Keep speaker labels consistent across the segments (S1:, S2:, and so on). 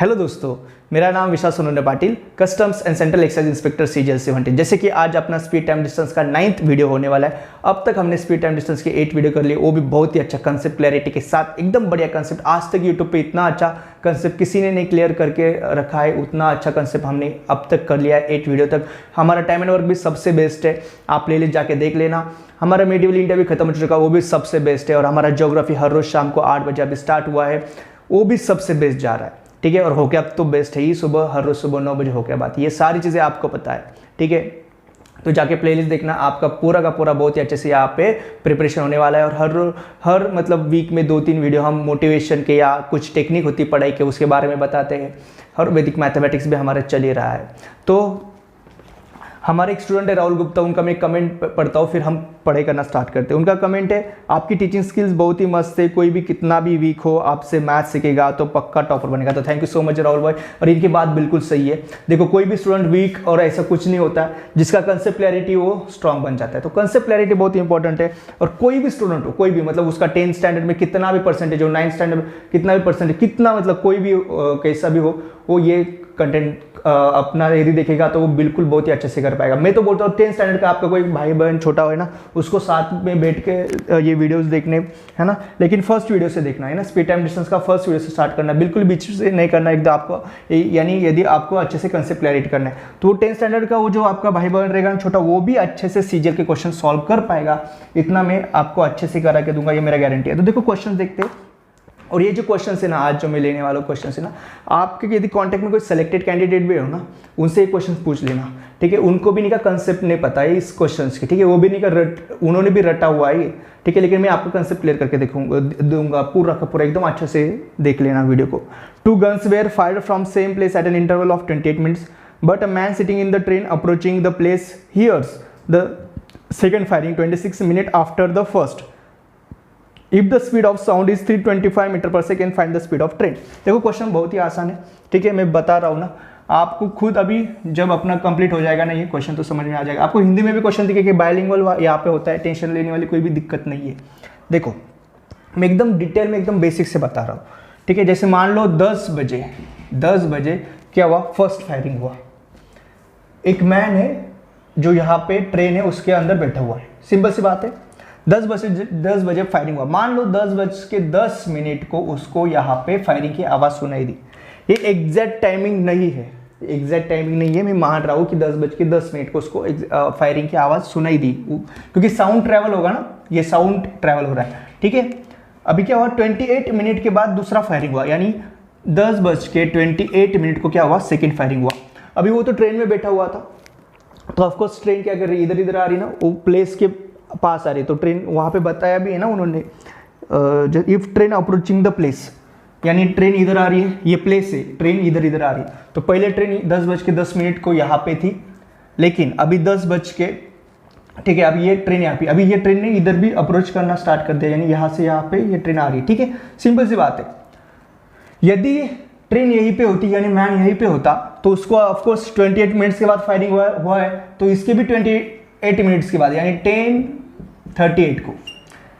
S1: Hello दोस्तों, मेरा नाम Vishal Sonone Patil, customs and central excise inspector CGL 17। जैसे कि आज अपना स्पीड टाइम डिस्टेंस का 9th वीडियो होने वाला है। अब तक हमने स्पीड टाइम डिस्टेंस के 8 वीडियो कर लिए, वो भी बहुत ही अच्छा कंसेप्ट क्लैरिटी के साथ, एकदम बढ़िया कंसेप्ट। आज तक यूट्यूब पे इतना अच्छा कंसेप्ट किसी ने नहीं क्लियर करके रखा है, उतना अच्छा कंसेप्ट हमने अब तक कर लिया है 8 वीडियो तक। हमारा टाइम एंड वर्क भी सबसे बेस्ट है, आप प्लेलिस्ट जाके देख लेना। हमारा मेडिवल इंडिया भी खत्म हो चुका है, वो भी सबसे बेस्ट है। और हमारा ज्योग्राफी हर रोज शाम को 8 बजे अभी स्टार्ट हुआ है, वो भी सबसे बेस्ट जा रहा है। ठीक है, और हो गया अब तो बेस्ट है ही, सुबह हर रोज सुबह 9 बजे हो गया बात। ये सारी चीज़ें आपको पता है, ठीक है। तो जाके प्लेलिस्ट देखना, आपका पूरा का पूरा बहुत ही अच्छे से यहाँ पे प्रिपरेशन होने वाला है। और हर मतलब वीक में 2-3 वीडियो हम मोटिवेशन के या कुछ टेक्निक होती है पढ़ाई के, उसके बारे में बताते हैं। और वैदिक मैथमेटिक्स भी हमारा चल ही रहा है। तो हमारे एक स्टूडेंट है राहुल गुप्ता, उनका मैं कमेंट पढ़ता हूँ, फिर हम पढ़ाई करना स्टार्ट करते हैं। उनका कमेंट है, आपकी टीचिंग स्किल्स बहुत ही मस्त है, कोई भी कितना भी वीक हो आपसे मैथ सीखेगा तो पक्का टॉपर बनेगा। तो thank you so much Rahul भाई। और इनकी बात बिल्कुल सही है। देखो, कोई भी स्टूडेंट वीक और ऐसा कुछ नहीं होता, जिसका कंसेप्ट क्लैरिटी वो स्ट्रांग बन जाता है। तो कंसेप्ट क्लैरिटी बहुत ही इंपॉर्टेंट है। और कोई भी स्टूडेंट हो, कोई भी मतलब उसका 10th स्टैंडर्ड में कितना भी परसेंटेज हो, 9th स्टैंडर्ड में कितना भी परसेंटेज, कितना मतलब कोई भी कैसा भी हो, वो ये कंटेंट अपना यदि देखेगा तो वो बिल्कुल बहुत ही अच्छे से कर पाएगा। मैं तो बोलता हूँ 10th स्टैंडर्ड का आपका कोई भाई बहन छोटा हो ना, उसको साथ में बैठ के ये वीडियोस देखने, है ना। लेकिन फर्स्ट वीडियो से देखना है ना, स्पीड टाइम डिस्टेंस का फर्स्ट वीडियो से स्टार्ट करना, बिल्कुल बीच से नहीं करना एकदम आपको। यानी यदि आपको अच्छे से कंसेप्ट क्लैरिटी करना है तो वो 10th स्टैंडर्ड का वो जो आपका भाई बहन रहेगा ना छोटा, वो भी अच्छे से CGL के क्वेश्चन सॉल्व कर पाएगा। इतना मैं आपको अच्छे से करा के दूंगा, ये मेरा गारंटी है। तो देखो क्वेश्चन देखते हैं। और ये जो क्वेश्चन है ना, आज जो मैं लेने वाला क्वेश्चन है ना, आपके यदि कांटेक्ट में कोई सेलेक्टेड कैंडिडेट भी हो ना, उनसे एक क्वेश्चन पूछ लेना, ठीक है। उनको भी नहीं का कंसेप्ट नहीं पता है इस क्वेश्चन के, ठीक है। वो भी नहीं का उन्होंने भी रटा हुआ है, ठीक है। लेकिन मैं आपको कंसेप्ट क्लियर करके दूंगा पूरा का पूरा, एकदम अच्छे से देख लेना वीडियो को। 2 guns were fired from same place at an interval of 28 minutes, but a man sitting in the train approaching the place hears the second firing 26 minutes after the first. If the speed of sound is 325 metre पर second, find the speed of train. देखो question बहुत ही आसान है, ठीक है। मैं बता रहा हूँ ना, आपको खुद अभी जब अपना कंप्लीट हो जाएगा ना ये क्वेश्चन तो समझ में आ जाएगा। आपको हिंदी में भी क्वेश्चन दिखे कि बायलिंगुअल यहाँ पे होता है, टेंशन लेने वाली कोई भी दिक्कत नहीं है। देखो मैं एकदम डिटेल में एकदम बेसिक से बता रहा हूँ, ठीक है। जैसे मान लो 10 बजे क्या हुआ, फर्स्ट फायरिंग हुआ। एक मैन है जो यहाँ पे ट्रेन है उसके अंदर बैठा हुआ है, सिंपल सी बात है। 10 बजे फायरिंग हुआ। मान लो 10:10 को उसको यहाँ पे फायरिंग की आवाज़ सुनाई दी। ये एग्जैक्ट टाइमिंग नहीं है, मैं मान रहा हूँ कि 10:10 को उसको फायरिंग की आवाज़ सुनाई दी, क्योंकि साउंड ट्रैवल होगा ना, ये साउंड ट्रैवल हो रहा है, ठीक है। अभी क्या हुआ, 28 मिनट के बाद दूसरा फायरिंग हुआ, यानी 10:28 को क्या हुआ, सेकेंड फायरिंग हुआ। अभी वो तो ट्रेन में बैठा हुआ था, तो ऑफकोर्स ट्रेन क्या कर रही है, इधर आ रही ना, वो प्लेस के पास आ रही, तो ट्रेन वहाँ पे बताया भी है ना उन्होंने, if train approaching the place, यानी ट्रेन इधर आ रही है, ये प्लेस है, ट्रेन इधर आ रही है। तो पहले ट्रेन 10:10 को यहाँ पे थी, लेकिन अभी 10 बज के, ठीक है, अब ये ट्रेन यहाँ पे, अभी ये ट्रेन ने इधर भी अप्रोच करना स्टार्ट कर दिया, यानी यहाँ से यहाँ पे ये ट्रेन आ रही है, ठीक है। सिंपल सी बात है, यदि ट्रेन यहीं पे होती, यानी मैन यहीं पे होता, तो उसको ऑफकोर्स 28 मिनट्स के बाद फायरिंग हुआ है, तो इसके भी 28 मिनट्स के बाद, यानी 10:38 को,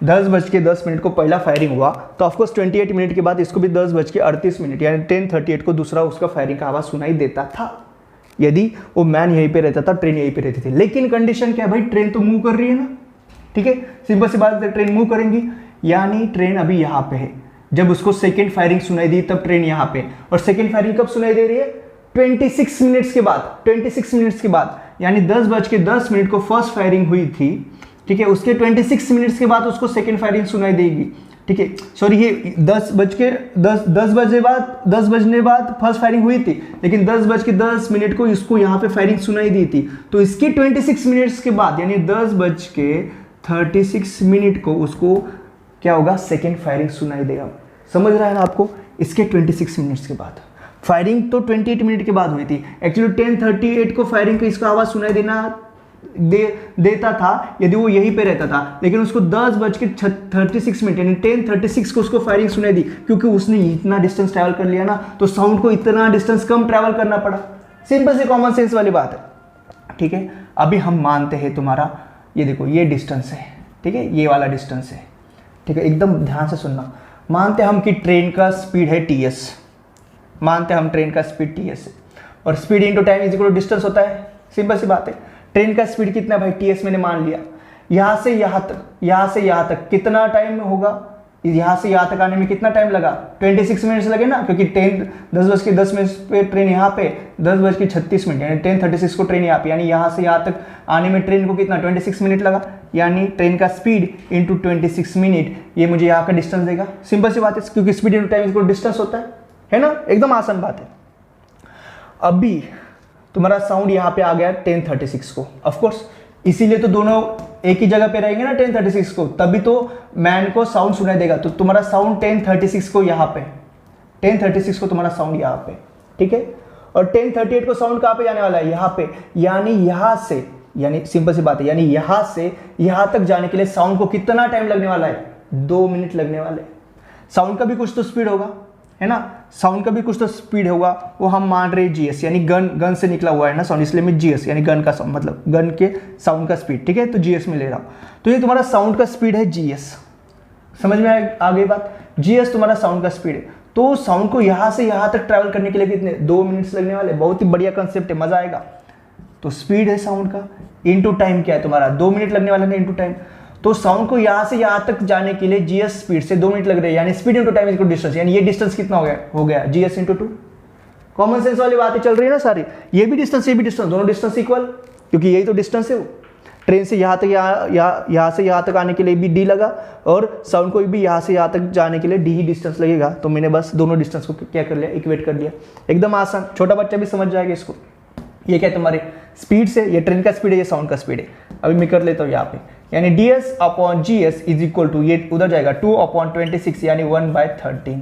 S1: 10:10 को पहला फायरिंग हुआ, तो ऑफकोर्स 28 मिनट के बाद इसको भी 10:38 यानी 10:38 को दूसरा उसका फायरिंग का आवाज़ सुनाई देता था, यदि वो मैन यहीं पे रहता था, ट्रेन यहीं पे रहती थी। लेकिन कंडीशन क्या है भाई, ट्रेन तो मूव कर रही है ना, ठीक है। सिंपल सी बात है, ट्रेन मूव करेंगी, यानी ट्रेन अभी यहाँ पे है। जब उसको सेकेंड फायरिंग सुनाई दी तब ट्रेन यहाँ पे, और सेकेंड फायरिंग कब सुनाई दे रही है, 26 मिनट्स के बाद, यानी 10:10 को फर्स्ट फायरिंग हुई थी, ठीक है। उसके 26 मिनट्स के बाद उसको सेकेंड फायरिंग सुनाई देगी, ठीक है। सॉरी, ये 10 बजने बाद फर्स्ट फायरिंग हुई थी, लेकिन 10:10 को इसको यहाँ पे फायरिंग सुनाई दी थी, तो इसके 26 मिनट्स के बाद, यानी 10:36 को उसको क्या होगा, सेकेंड फायरिंग सुनाई देगा। समझ रहा है ना आपको, इसके 26 मिनट्स के बाद। फायरिंग तो 28 मिनट के बाद हुई थी, एक्चुअली 10:38 को फायरिंग की इसको आवाज़ सुनाई देता था यदि वो यहीं पे रहता था, लेकिन उसको 10:36 यानी 10:36 को उसको फायरिंग सुनाई दी, क्योंकि उसने इतना डिस्टेंस ट्रैवल कर लिया ना, तो साउंड को इतना डिस्टेंस कम ट्रैवल करना पड़ा। सिंपल से कॉमन सेंस वाली बात है, ठीक है। अभी हम मानते हैं तुम्हारा, ये देखो ये डिस्टेंस है, ठीक है, ये वाला डिस्टेंस है, ठीक है, एकदम ध्यान से सुनना। मानते हम कि ट्रेन का स्पीड है TS, मानते हैं हम ट्रेन का स्पीड टी एस है, और speed into time is equal to distance होता है। सिंपल सी बात है, ट्रेन का स्पीड कितना भाई टी एस मैंने मान लिया। यहाँ से यहाँ तक, यहाँ से यहाँ तक कितना टाइम होगा, यहाँ से यहाँ तक आने में कितना टाइम लगा, 26 मिनट्स लगे ना, क्योंकि ट्रेन 10:10 पे ट्रेन यहाँ पे 10:36 यानी 10:36 को ट्रेन यहाँ पे, यानी यहाँ से यहाँ तक आने में ट्रेन को कितना 26 मिनट लगा, यानी ट्रेन का स्पीड इंटू 26 मिनट, ये मुझे यहाँ का डिस्टेंस देगा। सिंपल सी बात है, क्योंकि speed into time equal distance होता है ना, एकदम आसान बात है। अभी तुम्हारा साउंड यहाँ पे आ गया 10:36 को, ऑफकोर्स इसीलिए तो दोनों एक ही जगह पे रहेंगे ना 10:36 को, तभी तो मैन को साउंड सुनाई देगा। तो तुम्हारा साउंड 10:36 को यहाँ पे, 10:36 को तुम्हारा साउंड यहाँ पे, ठीक है, और 10:38 को साउंड कहाँ पे जाने वाला है, यहाँ पे, यानी यहाँ से, यानी सिंपल सी बात है, यानी यहाँ से यहाँ तक जाने के लिए साउंड को कितना टाइम लगने वाला है, 2 मिनट लगने वाले। साउंड का भी कुछ तो स्पीड होगा, है ना, साउंड का भी कुछ तो स्पीड होगा, वो हम मान रहे जीएस, यानी गन से निकला हुआ है ना साउंड, इसलिए मैं जीएस यानी गन का साउंड, मतलब गन के साउंड का स्पीड, ठीक है, तो जीएस में ले रहा हूं। तो ये तुम्हारा साउंड का स्पीड है जीएस, समझ में आ गई बात, जीएस तुम्हारा साउंड का स्पीड है। तो साउंड को यहां से यहां तक ट्रैवल करने के लिए कितने 2 मिनट्स लगने वाले। बहुत ही बढ़िया कंसेप्ट है, मजा आएगा। तो स्पीड है साउंड का, इंटू टाइम क्या है तुम्हारा, 2 मिनट लगने वाला है इंटू टाइम। तो साउंड को यहां से यहां तक जाने के लिए जीएस स्पीड से 2 मिनट लग रहे हैं, यानी speed into time equal distance, यानी ये डिस्टेंस कितना हो गया जीएस इंटू 2। कॉमन सेंस वाली बातें चल रही है ना सारी, ये भी डिस्टेंस ये भी डिस्टेंस, दोनों डिस्टेंस इक्वल, क्योंकि यही तो डिस्टेंस है। वो ट्रेन से यहाँ तक यहाँ से यहाँ तक आने के लिए भी डी लगा, और साउंड को भी यहाँ से यहाँ तक जाने के लिए डी ही डिस्टेंस लगेगा। तो मैंने बस दोनों डिस्टेंस को क्या कर लिया, इक्वेट कर दिया। एकदम आसान, छोटा बच्चा भी समझ जाएगा इसको। ये क्या है तुम्हारे स्पीड से, ये ट्रेन का स्पीड है, ये साउंड का स्पीड है। अभी मैं कर लेता हूँ यहाँ पे, यानी ds upon GS is equal to, ये उधर जाएगा 2/26 यानी 1/13।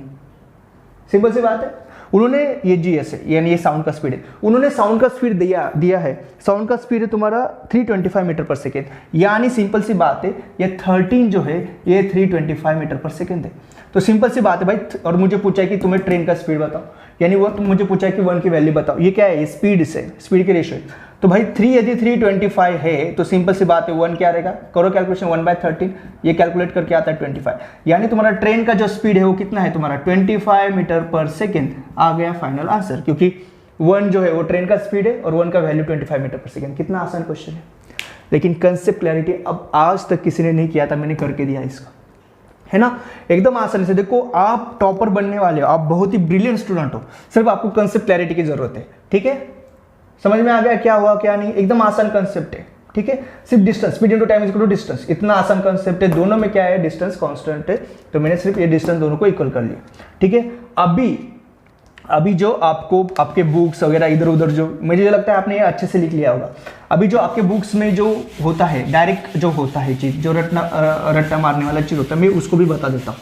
S1: सिंपल सी बात है। उन्होंने ये जीएस है यानी ये साउंड का स्पीड है, उन्होंने साउंड का स्पीड दिया है। साउंड का स्पीड है तुम्हारा 325 मीटर पर सेकेंड, यानी सिंपल सी बात है ये 13 जो है ये 325 मीटर पर सेकेंड है। तो सिंपल सी बात है भाई। और मुझे पूछा है कि तुम्हें ट्रेन का स्पीड बताओ, यानी वो मुझे पूछा है कि 1 की वैल्यू बताओ। ये क्या है, ये स्पीड से, स्पीड के रेशियो है। तो भाई 3 यदि 325 है तो सिंपल सी बात है 1 क्या रहेगा, करो कैलकुलेशन, 1/13, ये कैलकुलेट करके आता है 25, यानी तुम्हारा ट्रेन का जो स्पीड है वो कितना है तुम्हारा 25 मीटर पर सेकेंड। आ गया फाइनल आंसर, क्योंकि 1 जो है वो ट्रेन का स्पीड है और 1 का वैल्यू 25 मीटर पर सेकेंड। कितना आसान क्वेश्चन है, लेकिन कंसेप्ट क्लैरिटी अब आज तक किसी ने नहीं किया था, मैंने करके दिया इसका, है ना, एकदम आसानी से। देखो आप टॉपर बनने वाले हो, आप बहुत ही ब्रिलियंट स्टूडेंट हो, सिर्फ आपको कंसेप्ट क्लैरिटी की जरूरत है। ठीक है, समझ में आ गया क्या हुआ क्या नहीं, एकदम आसान कंसेप्ट है। ठीक है, सिर्फ distance, speed into time is equal to distance, इतना आसान कंसेप्ट है। दोनों में क्या है, डिस्टेंस कांस्टेंट है, तो मैंने सिर्फ ये डिस्टेंस दोनों को इक्वल कर लिया। ठीक है, अभी जो आपको आपके बुक्स वगैरह इधर उधर जो मुझे लगता है आपने ये अच्छे से लिख लिया होगा। अभी जो आपके बुक्स में जो होता है डायरेक्ट जो होता है चीज़, जो रट्टा मारने वाला चीज़ होता है, मैं उसको भी बता देता हूँ।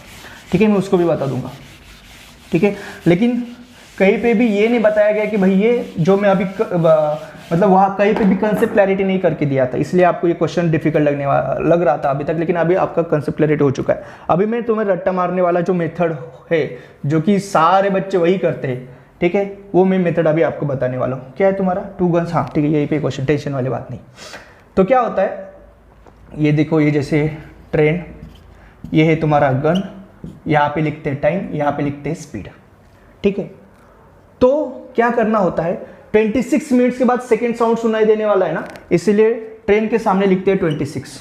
S1: ठीक है, मैं उसको भी बता दूंगा। ठीक है, लेकिन कहीं पे भी ये नहीं बताया गया कि भाई ये जो मैं अभी मतलब वहाँ कहीं पे भी कंसेप्ट क्लैरिटी नहीं करके दिया था, इसलिए आपको ये क्वेश्चन डिफिकल्ट लग रहा था अभी तक, लेकिन अभी आपका कंसेप्ट क्लैरिटी हो चुका है। अभी मैं तुम्हें रट्टा मारने वाला जो मेथड है, जो कि सारे बच्चे वही करते हैं, ठीक है, वो मैं मेथड अभी आपको बताने वाला हूँ। क्या है तुम्हारा 2 गन्स, हाँ ठीक है, यही पे क्वेश्चन, टेंशन वाली बात नहीं। तो क्या होता है, ये देखो, ये जैसे ट्रेन, ये है तुम्हारा गन, यहाँ पे लिखते हैं टाइम, यहाँ पे लिखते हैं स्पीड। ठीक है, तो क्या करना होता है, 26 मिनट्स के बाद सेकेंड साउंड सुनाई देने वाला है ना, इसलिए ट्रेन के सामने लिखते हैं 26,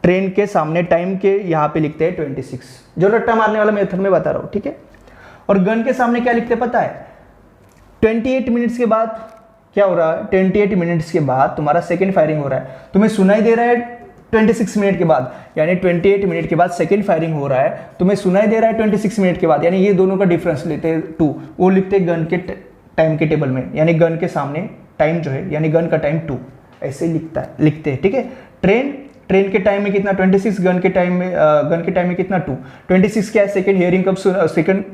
S1: ट्रेन के सामने टाइम के यहाँ पे लिखते हैं 26, जो रट्टा मारने वाला मेथड में बता रहा हूँ। ठीक है, और गन के सामने क्या लिखते हैं पता है, 28 मिनट्स के बाद क्या हो रहा है, 28 मिनट्स के बाद तुम्हारा सेकेंड फायरिंग हो रहा है, तुम्हें सुनाई दे रहा है 26 मिनट के बाद, यानी 28 मिनट के बाद सेकेंड फायरिंग हो रहा है, तुम्हें सुनाई दे रहा है 26 मिनट के बाद, यानी ये दोनों का डिफरेंस लेते हैं 2, वो लिखते हैं गन के टाइम के टेबल में, यानी गन के सामने टाइम जो है, यानी गन का टाइम 2, ऐसे ही लिखते हैं। ठीक है, ट्रेन के टाइम में कितना 26, गन के टाइम में कितना 2, 26 क्या है, सेकेंड हियरिंग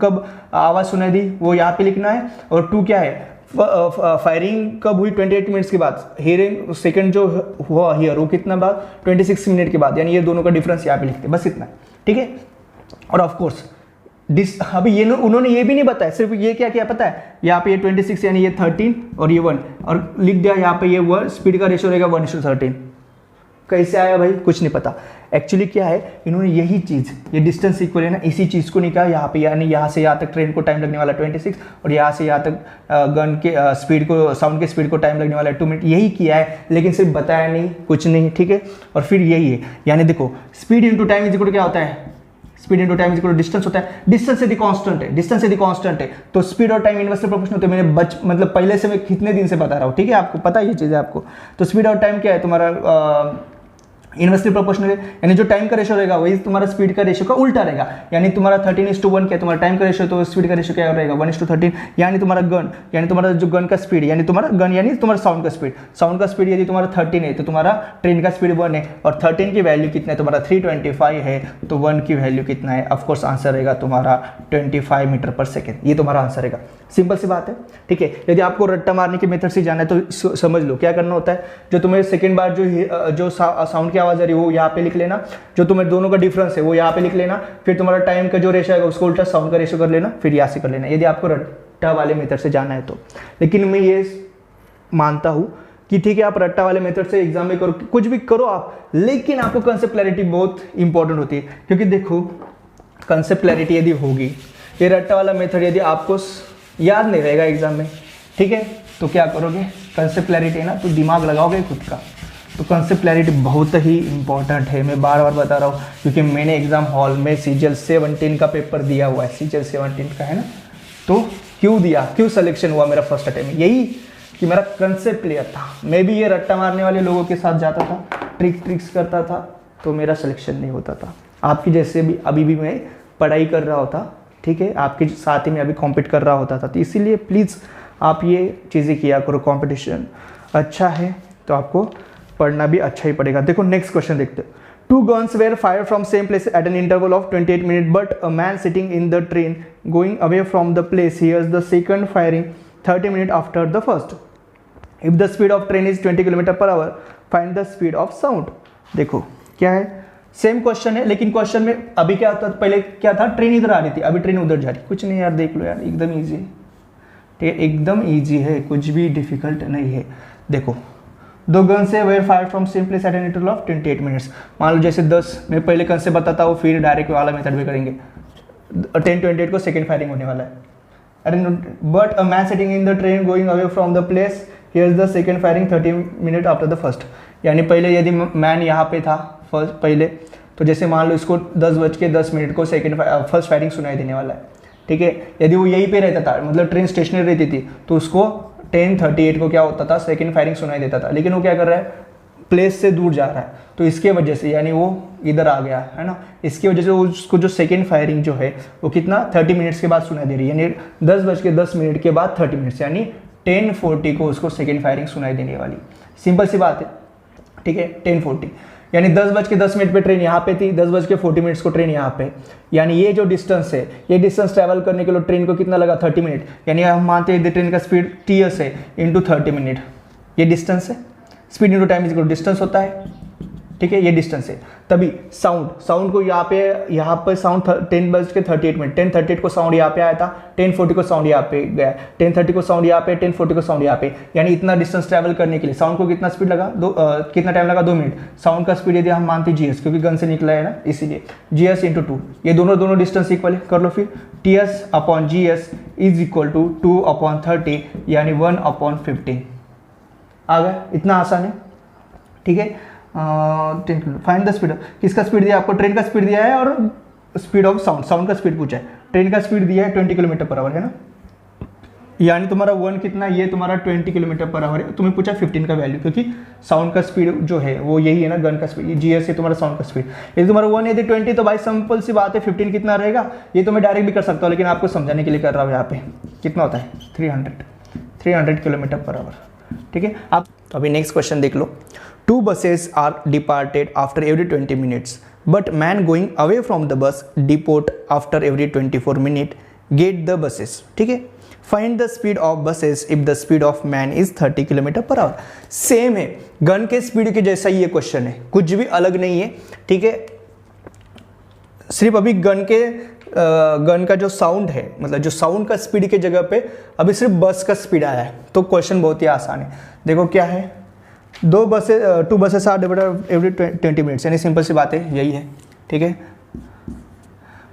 S1: कब आवाज़ सुनाई दी, वो यहाँ पे लिखना है, और 2 क्या है, फायरिंग कब हुई 28 मिनट्स के बाद, हियरिंग सेकंड जो हुआ हियर वो कितना बाद 26 मिनट के बाद, यानी ये दोनों का डिफरेंस यहाँ पे लिखते, बस इतना। ठीक है, और ऑफ कोर्स अभी ये उन्होंने ये भी नहीं बताया, सिर्फ ये क्या किया पता है, यहाँ पे ये 26 यानी ये 13 और ये 1, और लिख दिया यहाँ पे ये स्पीड का रेशियो रहेगा 1:13, कैसे आया भाई, कुछ नहीं पता। एक्चुअली क्या है, इन्होंने यही चीज़, ये डिस्टेंस इक्वल है ना, इसी चीज़ को निकाला यहाँ पे, यानी यहाँ से यहाँ तक ट्रेन को टाइम लगने वाला 26 और यहाँ से यहाँ तक गन के स्पीड को, साउंड के स्पीड को टाइम लगने वाला है 2 मिनट, यही किया है, लेकिन सिर्फ बताया नहीं, कुछ नहीं, ठीक है। और फिर यही है, यानी देखो speed into time is equal to क्या होता है, speed into time is equal to distance होता है, डिस्टेंस यदि कांस्टेंट है, डिस्टेंस यदि कांस्टेंट है तो स्पीड और टाइम इनवर्सली प्रोपोर्शनल होते हैं। मैंने मतलब पहले से मैं कितने दिन से बता रहा हूँ, ठीक है, आपको पता है ये चीज़ है आपको। तो स्पीड और टाइम क्या है तुम्हारा, इनवर्सली प्रोपोर्शनल है, यानी जो टाइम का रेशो रहेगा वही तुम्हारा स्पीड का रेशो का उल्टा रहेगा। यानी तुम्हारा 13:1 क्या तुम्हारा टाइम का रेशो, तो स्पीड का रेशो क्या रहेगा 1:13। यानी तुम्हारा गन, यानी तुम्हारा जो गन का स्पीड, यानी तुम्हारा गन यानी तुम्हारा साउंड का स्पीड, साउंड का स्पीड यदि तुम्हारा 13 है तो तुम्हारा ट्रेन का स्पीड 1 है, और 13 की वैल्यू कितना है तुम्हारा 325 है, तो 1 की वैल्यू कितना है, ऑफकोर्स आंसर रहेगा तुम्हारा 25 मीटर पर सेकेंड, ये तुम्हारा आंसर रहेगा। सिंपल सी बात है, ठीक है। यदि आपको रट्टा मारने के मेथड से जाना है तो समझ लो क्या करना होता है, जो तुम्हें सेकेंड बार जो साउंड की आवाज़ आ रही है वो यहाँ पे लिख लेना, जो तुम्हें दोनों का डिफरेंस है वो यहाँ पे लिख लेना, फिर तुम्हारा टाइम का जो रेशो है उसको उल्टा साउंड का रेशो कर लेना, फिर यहाँ से कर लेना, यदि आपको रट्टा वाले मेथड से जाना है तो। लेकिन मैं ये मानता हूँ कि ठीक है, आप रट्टा वाले मेथड से एग्जाम में करो, कुछ भी करो आप, लेकिन आपको कंसेप्ट क्लैरिटी बहुत इंपॉर्टेंट होती है। क्योंकि देखो कंसेप्ट क्लैरिटी यदि होगी, ये रट्टा वाला मेथड यदि आपको याद नहीं रहेगा एग्जाम में, ठीक है, तो क्या करोगे, कंसेप्ट क्लैरिटी है ना, तो दिमाग लगाओगे खुद का। तो कंसेप्ट क्लैरिटी बहुत ही इंपॉर्टेंट है, मैं बार बार बता रहा हूँ, क्योंकि मैंने एग्जाम हॉल में CGL 17 का पेपर दिया हुआ है, CGL 17 का है ना। तो क्यों दिया, क्यों सिलेक्शन हुआ मेरा फर्स्ट अटेम्प्ट, यही कि मेरा कंसेप्ट क्लियर था। मैं भी ये रट्टा मारने वाले लोगों के साथ जाता था, ट्रिक्स करता था, तो मेरा सिलेक्शन नहीं होता था। आपकी जैसे भी अभी भी मैं पढ़ाई कर रहा होता, ठीक है, आपके साथ ही मैं अभी कॉम्पीट कर रहा होता था। तो इसीलिए प्लीज़ आप ये चीज़ें किया करो, कंपटीशन अच्छा है तो आपको पढ़ना भी अच्छा ही पड़ेगा। देखो नेक्स्ट क्वेश्चन देखते हैं। 2 guns were fired from same place at an interval of 28 minutes, but a man sitting in the train going away from the place hears the second firing 30 minutes after the first. If the speed of train is 20 km/h, find the speed of sound. देखो क्या है, same question है, लेकिन question में अभी क्या होता, पहले क्या था, ट्रेन इधर आ रही थी, अभी ट्रेन उधर जा रही। कुछ नहीं यार, देख लो यार, एकदम ईजी, ठीक है, एकदम ईजी है, कुछ भी डिफिकल्ट नहीं है। देखो 2 गन्स है, where fire from same place at an interval of 28 minutes. मान लो जैसे 10, मैं पहले कौन से बताता हूँ, फिर डायरेक्ट वाला मेथड भी करेंगे। 10:28 को सेकेंड फायरिंग होने वाला है, but a man sitting in the train going away from the place hears the second firing 30 minute after the first. यानी पहले यदि मैन यहाँ पे था फर्स्ट पहले, तो जैसे मान लो इसको 10:10 को फर्स्ट फायरिंग सुनाई देने वाला है, ठीक है। यदि वो यहीं पे रहता था, मतलब ट्रेन स्टेशनरी रहती थी, तो उसको 10:38 को क्या होता था, सेकेंड फायरिंग सुनाई देता था। लेकिन वो क्या कर रहा है, प्लेस से दूर जा रहा है, तो इसके वजह से यानी वो इधर आ गया है ना, इसकी वजह से उसको जो सेकेंड फायरिंग जो है वो कितना 30 मिनट्स के बाद सुनाई दे रही है, यानी 10:10 के बाद 30 मिनट्स, यानी 10:40 को उसको सेकेंड फायरिंग सुनाई देने वाली। सिंपल सी बात है, ठीक है, 10:40 यानी 10:10 पे ट्रेन यहाँ पे थी, 10:40 को ट्रेन यहाँ पे, यानी ये जो डिस्टेंस है, ये डिस्टेंस ट्रैवल करने के लिए ट्रेन को कितना लगा 30 मिनट, यानी हम मानते हैं ट्रेन का स्पीड TS है इंटू 30 मिनट, ये डिस्टेंस है। Speed into time is distance होता है, ठीक है, ये डिस्टेंस है। तभी साउंड को यहाँ पे साउंड 10:38 10:38 को साउंड यहाँ पे आया था, 10:40 को साउंड यहाँ पे गया, 10:30 को साउंड यहाँ पे, 10:40 को साउंड यहाँ पे, यानी इतना डिस्टेंस ट्रैवल करने के लिए साउंड को कितना स्पीड लगा, कितना टाइम लगा, 2 मिनट। साउंड का स्पीड यदि हम मानते GS, क्योंकि गन से निकला है ना, इसीलिए GS × 2, ये दोनों डिस्टेंस इक्वल है, कर लो फिर। TS/GS इज इक्वल टू 2/30, यानी 1/15 आ गया। इतना आसान है, ठीक है। फाइंड द स्पीड, किसका स्पीड दिया आपको, ट्रेन का स्पीड दिया है, और स्पीड ऑफ साउंड का स्पीड पूछा है। ट्रेन का स्पीड दिया है 20 km/h है ना, यानी तुम्हारा 1 कितना, ये तुम्हारा 20 km/h है। तुम्हें पूछा 15 का वैल्यू, क्योंकि साउंड का स्पीड जो है वो यही है ना, गन का स्पीड, GS है तुम्हारा साउंड का स्पीड। यदि तुम्हारा 1 यदि 20, तो भाई सिंपल सी बात है 15 कितना रहेगा, ये तो मैं डायरेक्ट भी कर सकता हूँ, लेकिन आपको समझाने के लिए कर रहा हूँ। यहाँ पे कितना होता है 300 km/h, ठीक है। आप अभी नेक्स्ट क्वेश्चन देख लो। 2 buses are departed after every 20 minutes, but man going away from the bus depart after every 24 minutes. Get the buses, ठीक है। Find the speed of buses if the speed of man is 30 km/h. Same है, gun के speed के जैसा ही ये question है, कुछ भी अलग नहीं है, ठीक है। सिर्फ अभी गन का जो साउंड है, मतलब जो साउंड का स्पीड के जगह पे अभी सिर्फ बस का स्पीड आया है, तो क्वेश्चन बहुत ही आसान है। देखो क्या है, two buses are divided every 20 minutes, यानी सिंपल सी बात है, यही है। ठीक है,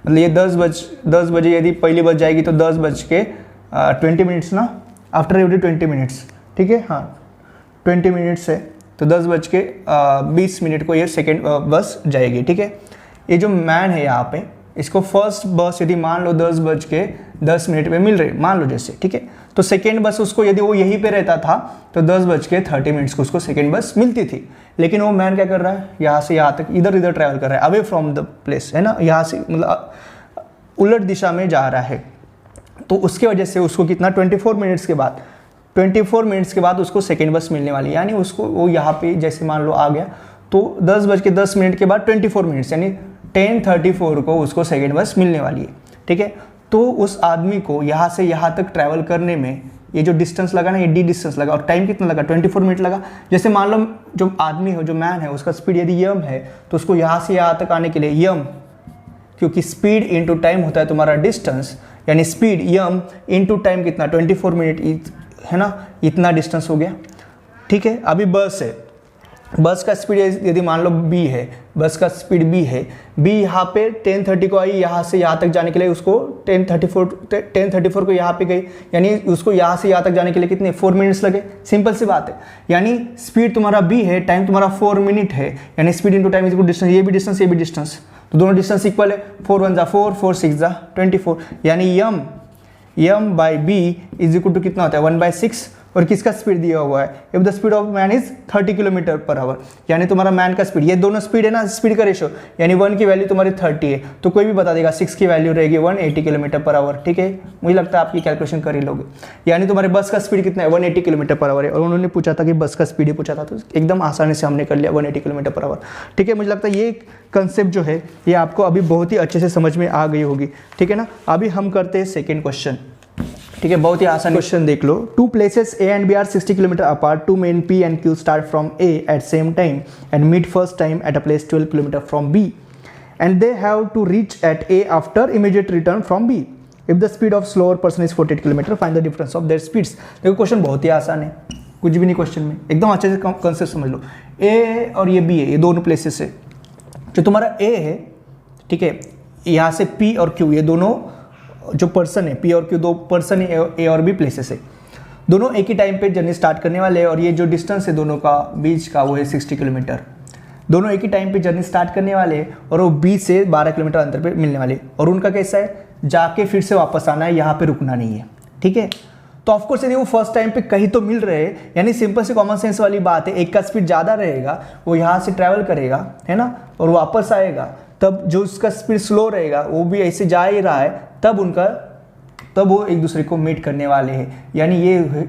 S1: मतलब ये 10 बजे यदि पहली बस जाएगी तो 10:20 मिनट्स ना, आफ्टर एवरी 20 मिनट्स। ठीक है, हाँ 20 मिनट्स है तो 10:20 को ये सेकेंड बस जाएगी। ठीक है, ये जो मैन है यहाँ पे, इसको फर्स्ट बस यदि मान लो 10:10 पे मिल रही, मान लो जैसे, ठीक है, तो सेकेंड बस उसको यदि वो यहीं पे रहता था तो 10:30 को उसको सेकेंड बस मिलती थी। लेकिन वो मैन क्या कर रहा है, यहाँ से यहाँ तक इधर इधर ट्रैवल कर रहा है, अवे फ्रॉम द प्लेस, है ना, यहाँ से मतलब उलट दिशा में जा रहा है। तो उसके वजह से उसको कितना 24 मिनट्स के बाद उसको सेकेंड बस मिलने वाली है। यानी उसको वो यहाँ पे जैसे मान लो आ गया तो 10:10 के बाद 24 मिनट्स यानी 10:34 को उसको सेकेंड बस मिलने वाली है। ठीक है, तो उस आदमी को यहाँ से यहाँ तक ट्रैवल करने में ये जो डिस्टेंस लगा ना, ये डी डिस्टेंस लगा, और टाइम कितना लगा 24 मिनट लगा। जैसे मान लो जो आदमी है, जो मैन है, उसका स्पीड यदि यम है तो उसको यहाँ से यहाँ तक आने के लिए यम, क्योंकि स्पीड इनटू टाइम होता है तुम्हारा डिस्टेंस, यानी स्पीड यम इनटू टाइम कितना 24 मिनट है ना, इतना डिस्टेंस हो गया। ठीक है, अभी बस है, बस का स्पीड यदि मान लो b है, बस का स्पीड b है, b यहाँ पे 10:30 को आई, यहाँ से यहाँ तक जाने के लिए उसको 10:34 को यहाँ पे गई, यानी उसको यहाँ से यहाँ तक जाने के लिए कितने 4 मिनट्स लगे। सिंपल सी बात है, यानी स्पीड तुम्हारा b है, टाइम तुम्हारा 4 मिनट है, यानी speed into time is equal distance, ये भी डिस्टेंस, तो दोनों डिस्टेंस इक्वल है, 4 1 जा 4, 4 6 जा 24, यानी m by b is equal to कितना होता है 1/6। और किसका स्पीड दिया हुआ है, if the speed of man is 30 km/h, यानी तुम्हारा मैन का स्पीड, ये दोनों स्पीड है ना, स्पीड का रेशो, यानी 1 की वैल्यू तुम्हारी 30 है तो कोई भी बता देगा 6 की वैल्यू रहेगी 180 km/h। ठीक है, मुझे लगता है आपकी कैलकुलेशन कर ही लोगे, यानी तुम्हारे बस का स्पीड कितना है 180 km/h है, और उन्होंने पूछा था कि बस का स्पीड ही पूछा था, तो एकदम आसानी से हमने कर लिया 180 km/h। ठीक है, मुझे लगता है ये कंसेप्ट जो है ये आपको अभी बहुत ही अच्छे से समझ में आ गई होगी। ठीक है ना, अभी हम करते हैं सेकेंड क्वेश्चन। ठीक है, बहुत ही आसान क्वेश्चन देख लो। 2 places A and B are 60 km apart. 2 men P and Q start from A at same time and meet first time at a place 12 km from B, and they have to reach at A after immediate return from B. If the speed of slower person is 48 km, find the difference of their speeds. देखो question बहुत ही आसान है, कुछ भी नहीं question में, एकदम अच्छे से कंसेप्ट समझ लो। A और ये B है, ये दोनों प्लेसेस है। जो तुम्हारा A है, ठीक है, यहाँ से P और Q, ये दोनों जो पर्सन है, P और Q दो पर्सन है, A और B प्लेसेस है, दोनों एक ही टाइम पे जर्नी स्टार्ट करने वाले हैं, और ये जो डिस्टेंस है दोनों का बीच का वो है 60 किलोमीटर। दोनों एक ही टाइम पे जर्नी स्टार्ट करने वाले हैं और वो 20 से 12 किलोमीटर अंतर पे मिलने वाले, और उनका कैसा है, जाके फिर से वापस आना है, यहाँ पे रुकना नहीं है। ठीक है, तो ऑफकोर्स यदि वो फर्स्ट टाइम पे कहीं तो मिल रहे हैं, यानी सिंपल सी कॉमन सेंस वाली बात है, एक का स्पीड ज़्यादा रहेगा, वो यहाँ से ट्रैवल करेगा, है ना, और वापस आएगा, तब जो उसका स्पीड स्लो रहेगा वो भी ऐसे जा ही रहा है, तब वो एक दूसरे को मीट करने वाले हैं। यानी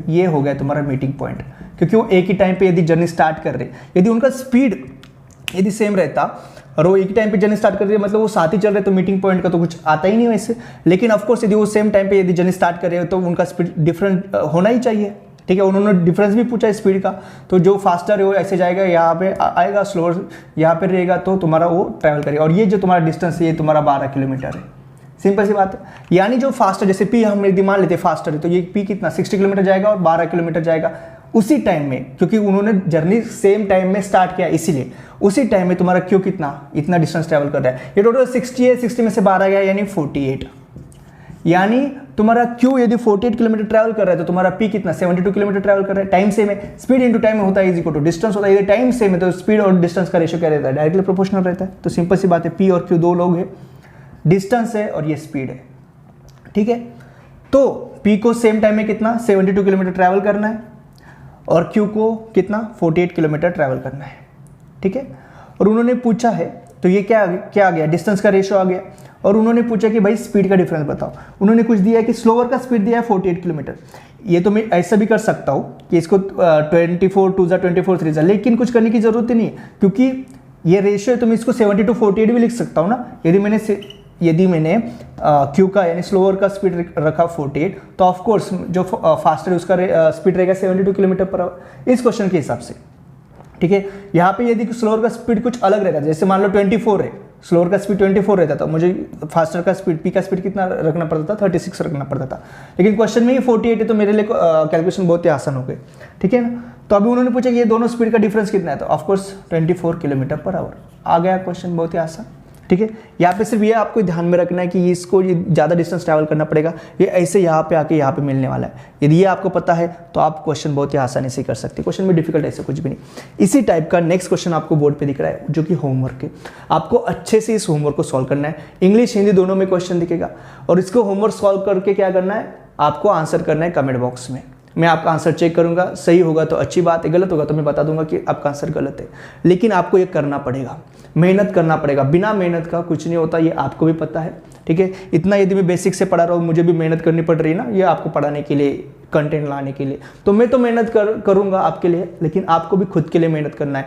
S1: ये हो गया तुम्हारा मीटिंग पॉइंट, क्योंकि वो एक ही टाइम पे यदि जर्नी स्टार्ट कर रहे, यदि उनका स्पीड यदि सेम रहता और वो एक ही टाइम पे जर्नी स्टार्ट कर रहे, मतलब वो साथ ही चल रहे, तो मीटिंग पॉइंट का तो कुछ आता ही नहीं वैसे। लेकिन ऑफकोर्स यदि वो सेम टाइम पे यदि जर्नी स्टार्ट कर रहे हो तो उनका स्पीड डिफरेंट होना ही चाहिए। ठीक है, उन्होंने डिफरेंस भी पूछा स्पीड का, तो जो फास्टर है वो ऐसे जाएगा, यहाँ पे आएगा, स्लोअर यहाँ पे रहेगा, तो तुम्हारा वो ट्रैवल करेगा। और ये जो तुम्हारा डिस्टेंस है ये तुम्हारा 12 किलोमीटर है, सिंपल सी बात है। यानी जो फास्टर, जैसे P हम यदि मान लेते फास्टर है, तो ये P कितना 60 किलोमीटर जाएगा और 12 किलोमीटर जाएगा उसी टाइम में, क्योंकि उन्होंने जर्नी सेम टाइम में स्टार्ट किया, इसीलिए उसी टाइम में तुम्हारा Q कितना, इतना डिस्टेंस ट्रैवल कर रहा है। ये टोटल 60 है, 60 में से 12 गया यानी 48, यानी तुम्हारा Q यदि 48 किलोमीटर ट्रैवल कर रहा है तो तुम्हारा P कितना 72 किलोमीटर ट्रैवल कर रहा है। टाइम सेम है, स्पीड इंटू टाइम होता है इज इक्वल टू डिस्टेंस होता है, यदि टाइम सेम है तो स्पीड और डिस्टेंस का रेशियो क्या रहता है, डायरेक्टली प्रोपोर्शनल रहता है। तो सिंपल सी बात है, P और Q दो लोग हैं, डिस्टेंस है और ये स्पीड है। ठीक है, तो P को सेम टाइम में कितना 72 किलोमीटर ट्रैवल करना है और Q को कितना 48 किलोमीटर ट्रैवल करना है। ठीक है, और उन्होंने पूछा है, तो ये क्या आ गया, डिस्टेंस का रेशियो आ गया, और उन्होंने पूछा कि भाई स्पीड का डिफरेंस बताओ। उन्होंने कुछ दिया है कि स्लोअर का स्पीड दिया है 48 किलोमीटर। ये तो मैं ऐसा भी कर सकता हूँ कि इसको 24 2 जा 24 3 जा, लेकिन कुछ करने की जरूरत नहीं है, क्योंकि ये रेशियो है, तो मैं इसको 72 48 भी लिख सकता हूँ ना। यदि मैंने Q का यानी स्लोअर का स्पीड रखा 48, तो ऑफकोर्स जो फास्टर है उसका स्पीड रहेगा 72 किलोमीटर पर आवर, इस क्वेश्चन के हिसाब से। ठीक है, यहाँ पे यदि स्लोअर का स्पीड कुछ अलग रहता, जैसे मान लो 24 है, स्लोअर का स्पीड 24 रहता, तो मुझे फास्टर का स्पीड P का स्पीड कितना रखना पड़ता था 36 रखना पड़ता था। लेकिन क्वेश्चन में ही 48 है, तो मेरे लिए कैलकुलेशन बहुत ही आसान हो गई। ठीक है ना, तो अभी उन्होंने पूछा कि ये दोनों स्पीड का डिफरेंस कितना है, तो ऑफकोर्स 24 किलोमीटर पर आवर। आ गया क्वेश्चन, बहुत ही आसान। ठीक है, यहाँ पे सिर्फ ये आपको ध्यान में रखना है कि इसको ज़्यादा डिस्टेंस ट्रैवल करना पड़ेगा, ये ऐसे यहाँ पे आके यहाँ पे मिलने वाला है। यदि ये आपको पता है तो आप क्वेश्चन बहुत ही आसानी से कर सकते हैं। क्वेश्चन में डिफिकल्ट ऐसे कुछ भी नहीं। इसी टाइप का नेक्स्ट क्वेश्चन आपको बोर्ड पे दिख रहा है, जो कि होमवर्क है। आपको अच्छे से इस होमवर्क को सॉल्व करना है। इंग्लिश हिंदी दोनों में क्वेश्चन दिखेगा, और इसको होमवर्क सॉल्व करके क्या करना है, आपको आंसर करना है कमेंट बॉक्स में। मैं आपका आंसर चेक करूंगा, सही होगा तो अच्छी बात है, गलत होगा तो मैं बता दूंगा कि आपका आंसर गलत है। लेकिन आपको ये करना पड़ेगा, मेहनत करना पड़ेगा। बिना मेहनत का कुछ नहीं होता, ये आपको भी पता है। ठीक है, इतना यदि मैं बेसिक से पढ़ा रहा हूँ, मुझे भी मेहनत करनी पड़ रही है ना, ये आपको पढ़ाने के लिए, कंटेंट लाने के लिए, तो मैं तो मेहनत करूँगा आपके लिए, लेकिन आपको भी खुद के लिए मेहनत करना है।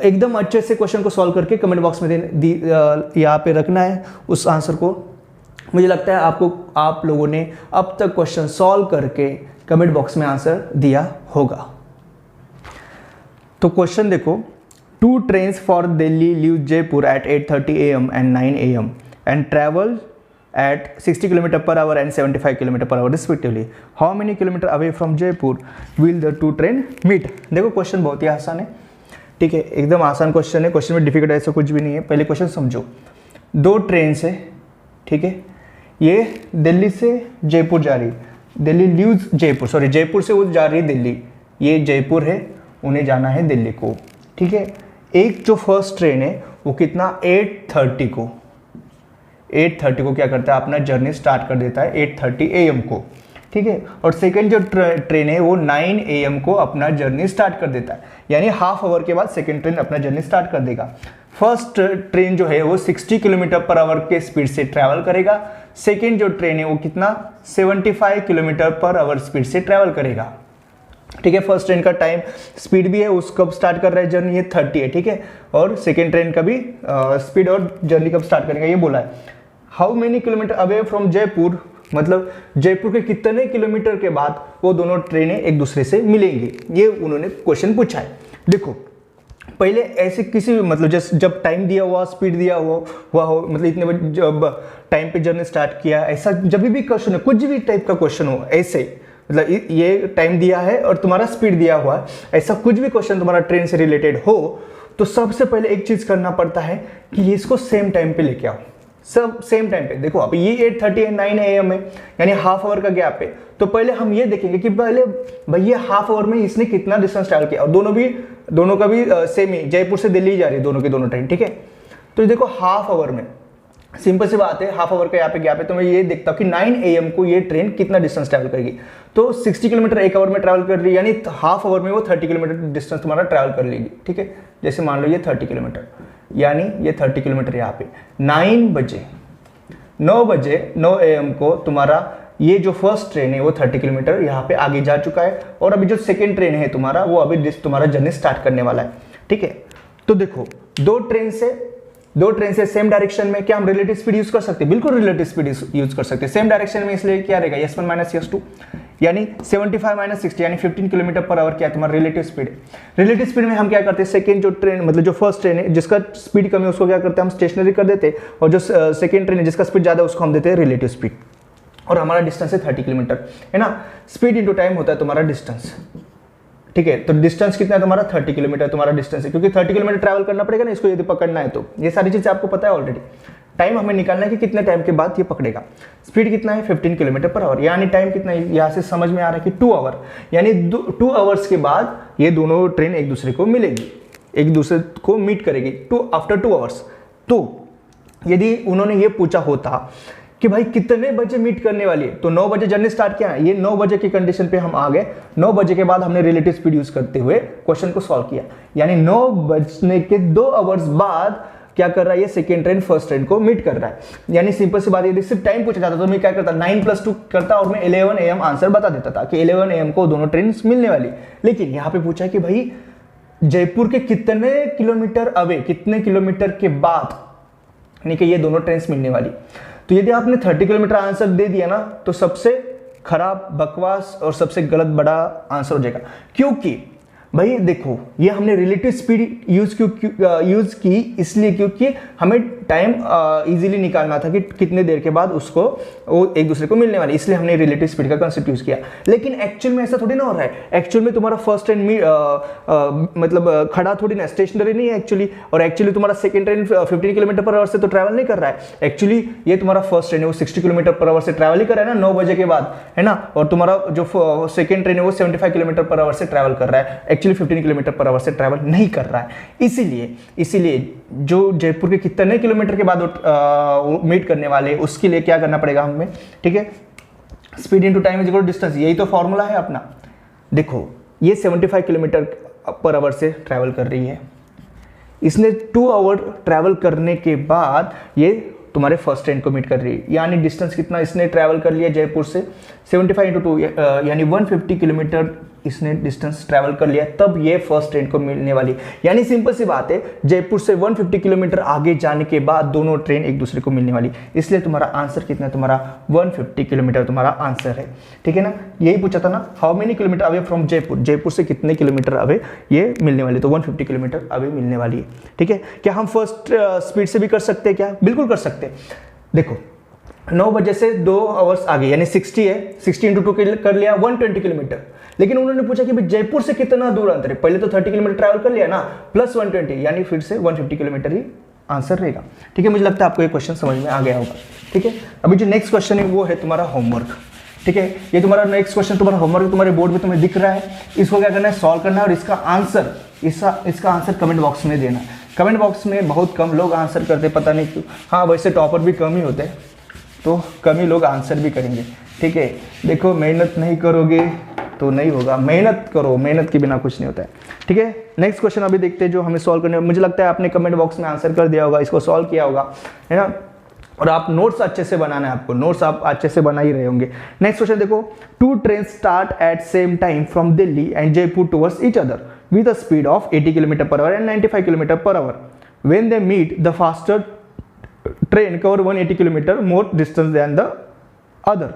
S1: एकदम अच्छे से क्वेश्चन को सॉल्व करके कमेंट बॉक्स में यहाँ पे रखना है उस आंसर को। मुझे लगता है आप लोगों ने अब तक क्वेश्चन सॉल्व करके कमेंट बॉक्स में आंसर दिया होगा। तो क्वेश्चन देखो, 2 trains for Delhi leave Jaipur at 8:30 AM and 9 AM and travel at 60 km/h and 75 km/h respectively. How many kilometer away from Jaipur will the 2 train meet? देखो question बहुत ही आसान है। ठीक है, एकदम आसान क्वेश्चन है, क्वेश्चन में डिफिकल्ट ऐसा कुछ भी नहीं है। पहले क्वेश्चन समझो, 2 ट्रेन है, ठीक है, ये दिल्ली से जयपुर जा रही, दिल्ली लीव्स जयपुर, सॉरी जयपुर से वो जा रही दिल्ली, ये जयपुर है, उन्हें जाना है दिल्ली को। ठीक है, एक जो फर्स्ट ट्रेन है वो कितना 8:30 को क्या करता है, अपना जर्नी स्टार्ट कर देता है 8:30 AM को। ठीक है, और सेकंड जो ट्रेन है वो 9 AM को अपना जर्नी स्टार्ट कर देता है, यानी हाफ आवर के बाद सेकंड ट्रेन अपना जर्नी स्टार्ट कर देगा। फर्स्ट ट्रेन जो है वो 60 km/h के स्पीड से ट्रैवल करेगा, सेकंड जो ट्रेन है वो कितना 75 km/h स्पीड से ट्रैवल करेगा। ठीक है, फर्स्ट ट्रेन का टाइम स्पीड भी है, उस कब स्टार्ट कर रहा है जर्नी, ये 30 है। ठीक है, और सेकेंड ट्रेन का भी स्पीड और जर्नी कब स्टार्ट करेगा ये बोला है। How many kilometre away from Jaipur, मतलब जयपुर के कितने किलोमीटर के बाद वो दोनों ट्रेनें एक दूसरे से मिलेंगी, ये उन्होंने क्वेश्चन पूछा है। देखो पहले ऐसे किसी मतलब जब टाइम दिया हुआ, स्पीड दिया हुआ हो, मतलब इतने बजे जब टाइम पे जर्नी स्टार्ट किया, ऐसा जब भी क्वेश्चन है, कुछ भी टाइप का क्वेश्चन हो, ऐसे मतलब ये टाइम दिया है और तुम्हारा स्पीड दिया हुआ है, ऐसा कुछ भी क्वेश्चन तुम्हारा ट्रेन से रिलेटेड हो, तो सबसे पहले एक चीज करना पड़ता है कि ये इसको सेम टाइम पे लेके आओ, सब सेम टाइम पे। देखो अब ये 8:30 है, 9 AM है, यानी हाफ आवर का गैप है। तो पहले हम ये देखेंगे कि पहले भाई ये हाफ आवर में इसने कितना डिस्टेंस ट्रैवल किया, और दोनों का भी सेम ही, जयपुर से दिल्ली जा रही है दोनों की दोनों ट्रेन। ठीक है, तो देखो हाफ आवर में, सिंपल सी बात है, हाफ आवर का यहाँ पे गैप है, तो मैं ये देखता हूँ कि 9 AM को ये ट्रेन कितना डिस्टेंस ट्रैवल करेगी। तो 60 किलोमीटर एक आवर में ट्रैवल कर रही है, यानी हाफ आवर में वो 30 किलोमीटर डिस्टेंस तुम्हारा ट्रैवल कर लेगी। ठीक है, जैसे मान लो ये 30 किलोमीटर, यानी ये 30 किलोमीटर यहाँ पे 9 AM को तुम्हारा ये जो फर्स्ट ट्रेन है वो 30 किलोमीटर यहाँ पे आगे जा चुका है, और अभी जो सेकेंड ट्रेन है तुम्हारा वो अभी तुम्हारा जर्नी स्टार्ट करने वाला है। ठीक है, तो देखो दो ट्रेन से सेम डायरेक्शन में क्या हम रिलेटिव स्पीड यूज कर सकते हैं? बिल्कुल रिलेटिव स्पीड यूज कर सकते हैं सेम डायरेक्शन में, इसलिए क्या रहेगा S1 - S2, यानी 75 - 60 यानी 15 km/h क्या है तुम्हारा रिलेटिव स्पीड है। रिलेटिव स्पीड में हम क्या करते हैं, सेकंड जो ट्रेन मतलब जो फर्स्ट ट्रेन है जिसका स्पीड कम है उसको क्या करते हैं हम स्टेशनरी कर देते हैं, और जो सेकंड ट्रेन है जिसका स्पीड ज्यादा है उसको हम देते हैं रिलेटिव स्पीड। और हमारा डिस्टेंस है 30 किलोमीटर, है ना। स्पीड इंटू टाइम होता है तुम्हारा डिस्टेंस। ठीक है, तो डिस्टेंस कितना है तुम्हारा 30 किलोमीटर तुम्हारा डिस्टेंस है, क्योंकि 30 किलोमीटर ट्रैवल करना पड़ेगा ना इसको यदि पकड़ना है तो। ये सारी चीजें आपको पता है ऑलरेडी। टाइम हमें निकालना है कि कितने टाइम के बाद ये पकड़ेगा। स्पीड कितना है 15 km/h, यानी टाइम कितना है यहाँ से समझ में आ रहा है कि 2 आवर, यानी 2 आवर्स के बाद ये दोनों ट्रेन एक दूसरे को मिलेगी, एक दूसरे को मीट करेगी आफ्टर 2 आवर्स। तो यदि उन्होंने ये पूछा होता कि भाई कितने बजे मीट करने वाली है, तो 9 बजे जर्नी स्टार्ट किया, ये 9 बजे की कंडीशन पे हम आ गए। 9 बजे के बाद हमने रिलेटिव स्पीड यूज करते हुए क्वेश्चन को सॉल्व किया, यानी 9 बजने के 2 आवर्स बाद क्या कर रहा है ये सेकेंड ट्रेन फर्स्ट ट्रेन को मीट कर रहा है। यानी सिंपल सी बात, यदि सिर्फ टाइम पूछा जाता तो मैं क्या करता 9 + 2 करता और मैं 11 AM आंसर बता देता था कि 11 AM को दोनों ट्रेन मिलने वाली। लेकिन यहाँ पे पूछा है कि भाई जयपुर के कितने किलोमीटर अवे, कितने किलोमीटर के बाद यानी कि ये दोनों ट्रेन मिलने वाली। तो यदि आपने 30 किलोमीटर आंसर दे दिया ना तो सबसे खराब, बकवास और सबसे गलत बड़ा आंसर हो जाएगा। क्योंकि भाई देखो ये हमने रिलेटिव स्पीड यूज की इसलिए क्योंकि हमें टाइम इजीली निकालना था कि कितने देर के बाद उसको वो एक दूसरे को मिलने वाली, इसलिए हमने रिलेटिव स्पीड का कंसेप्ट यूज किया। लेकिन एक्चुअल में ऐसा थोड़ी ना हो रहा है। एक्चुअल में तुम्हारा फर्स्ट ट्रेन मतलब खड़ा थोड़ी ना, स्टेशनरी नहीं है एक्चुअली। और एक्चुअली तुम्हारा second train 15 kilometre per hour से तो ट्रैवल नहीं कर रहा है। एक्चुअली ये तुम्हारा फर्स्ट ट्रेन है वो 60 किलोमीटर पर आवर से ट्रैवल ही कर रहा है ना 9 बजे के बाद, है ना। और तुम्हारा जो सेकंड ट्रेन है वो 75 किलोमीटर पर आवर से ट्रैवल कर रहा है, एक्चुअली 15 किलोमीटर पर आवर से ट्रैवल नहीं कर रहा है। इसीलिए जो जयपुर के कितने किलोमीटर के बाद मीट करने वाले, उसके लिए क्या करना पड़ेगा हमें, ठीक है। Speed into time is equal to distance, यही तो फॉर्मूला है अपना। देखो ये 75 किलोमीटर पर आवर से ट्रैवल कर रही है, इसने 2 आवर ट्रैवल करने के बाद ये तुम्हारे फर्स्ट ट्रेन को मीट कर रही है। यानी डिस्टेंस कितना इसने ट्रैवल कर लिया जयपुर से, 75 इंटू 2 यानी 150 किलोमीटर इसने डिस्टेंस ट्रैवल कर लिया, तब ये फर्स्ट ट्रेन को मिलने वाली। यानी सिंपल सी बात है, जयपुर से 150 किलोमीटर आगे जाने के बाद दोनों ट्रेन एक दूसरे को मिलने वाली। इसलिए तुम्हारा आंसर कितना है, तुम्हारा 150 किलोमीटर तुम्हारा आंसर है, ठीक है ना। यही पूछा था ना, how many kilometre away from Jaipur, Jaipur से कितने किलोमीटर अवे ये मिलने वाली, तो 150 किलोमीटर अवे मिलने वाली है, ठीक है। क्या हम फर्स्ट स्पीड से भी कर सकते हैं क्या? बिल्कुल कर सकते हैं। देखो 9 बजे से 2 आवर्स आगे यानी 60 है, 60 इंटू 2 कर लिया 120 किलोमीटर। लेकिन उन्होंने पूछा कि जयपुर से कितना दूर अंतर है, पहले तो 30 किलोमीटर ट्रैवल कर लिया ना, प्लस 120 यानी फिर से 150 किलोमीटर ही आंसर रहेगा, ठीक है। मुझे लगता है आपको ये क्वेश्चन समझ में आ गया होगा, ठीक है। अभी जो नेक्स्ट क्वेश्चन है वो है तुम्हारा होमवर्क, ठीक है। ये तुम्हारा नेक्स्ट क्वेश्चन तुम्हारा होमवर्क तुम्हारे बोर्ड पे तुम्हें दिख रहा है, इसको क्या करना है, सॉल्व करना है और इसका आंसर कमेंट बॉक्स में देना है। कमेंट बॉक्स में बहुत कम लोग आंसर करते, पता नहीं क्यों। हाँ वैसे टॉपर भी कम ही होते हैं, तो कम ही लोग आंसर भी करेंगे, ठीक है। देखो मेहनत नहीं करोगे तो नहीं होगा, मेहनत करो, मेहनत के बिना कुछ नहीं होता है, ठीक है। नेक्स्ट क्वेश्चन अभी देखते हैं जो हमें सॉल्व करने, मुझे लगता है आपने कमेंट बॉक्स में आंसर कर दिया होगा, इसको सॉल्व किया होगा, है ना। और आप नोट्स अच्छे से बनाना है, आपको नोट्स आप अच्छे से बना ही रहे होंगे। नेक्स्ट क्वेश्चन देखो, 2 train start at same time from Delhi and Jaipur towards each other with a speed of 80 km per hour and 95 km per hour. When they meet, the faster train cover 180 km more distance than the other.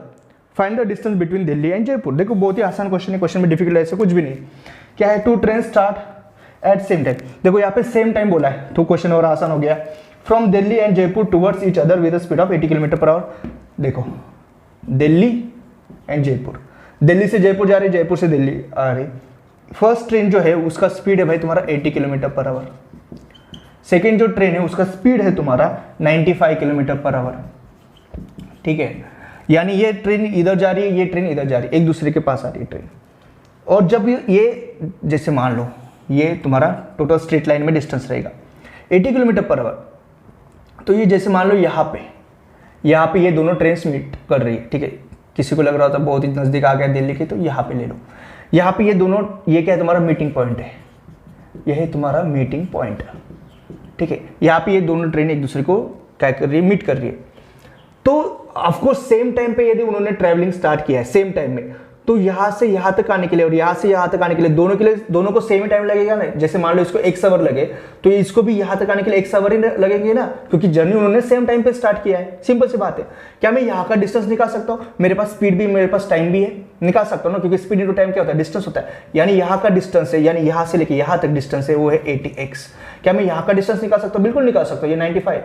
S1: Find the distance between Delhi and Jaipur. देखो बहुत ही आसान question है, question में difficult ऐसा कुछ भी नहीं। क्या है, 2 train start at same time. देखो यहाँ पे सेम टाइम बोला है तो क्वेश्चन और आसान हो गया। From Delhi and Jaipur towards each other with speed of 80 km per hour। देखो दिल्ली एंड जयपुर, दिल्ली से जयपुर जा रही, जयपुर से दिल्ली आ रही। फर्स्ट ट्रेन जो है उसका स्पीड है भाई तुम्हारा 80 किलोमीटर पर आवर। सेकेंड जो ट्रेन है उसका स्पीड है तुम्हारा 95 किलोमीटर पर आवर, ठीक है। यानी ये ट्रेन इधर जा रही है, ये ट्रेन इधर जा रही है, एक दूसरे के पास आ रही है ट्रेन। और जब ये जैसे मान लो ये तुम्हारा टोटल स्ट्रेट लाइन में डिस्टेंस रहेगा 80 किलोमीटर पर आवर, तो ये जैसे मान लो यहाँ पे ये दोनों ट्रेन मीट कर रही है, ठीक है। किसी को लग रहा होता बहुत ही नज़दीक आ गया दिल्ली के, तो यहाँ पे ले लो। यहाँ पे ये दोनों, ये क्या है तुम्हारा मीटिंग पॉइंट है, यह है तुम्हारा मीटिंग पॉइंट, ठीक है। यहाँ पे ये दोनों ट्रेन एक दूसरे को क्या कर रही है, मीट कर रही है। तो ऑफकोर्स सेम टाइम पे यदि उन्होंने ट्रैवलिंग स्टार्ट किया है सेम टाइम में, तो यहाँ से यहाँ तक आने के लिए और यहाँ से यहाँ तक आने के लिए दोनों को सेम ही टाइम लगेगा ना। जैसे मान लो इसको 1 आवर लगे तो इसको भी यहाँ तक आने के लिए 1 आवर ही लगेंगे ना, क्योंकि जर्नी उन्होंने सेम टाइम पे स्टार्ट किया है। सिंपल सी बात है। क्या मैं यहाँ का डिस्टेंस निकाल सकता हूँ? मेरे पास स्पीड भी, मेरे पास टाइम भी है, निकाल सकता हूँ ना, क्योंकि स्पीड इंटू टाइम क्या होता है, डिस्टेंस होता है। यानी यहाँ का डिस्टेंस है, यानी यहाँ से लेके यहाँ तक डिस्टेंस है वो है 80x। क्या मैं यहाँ का डिस्टेंस निकाल सकता हूँ? बिल्कुल निकाल सकता हूँ। ये 95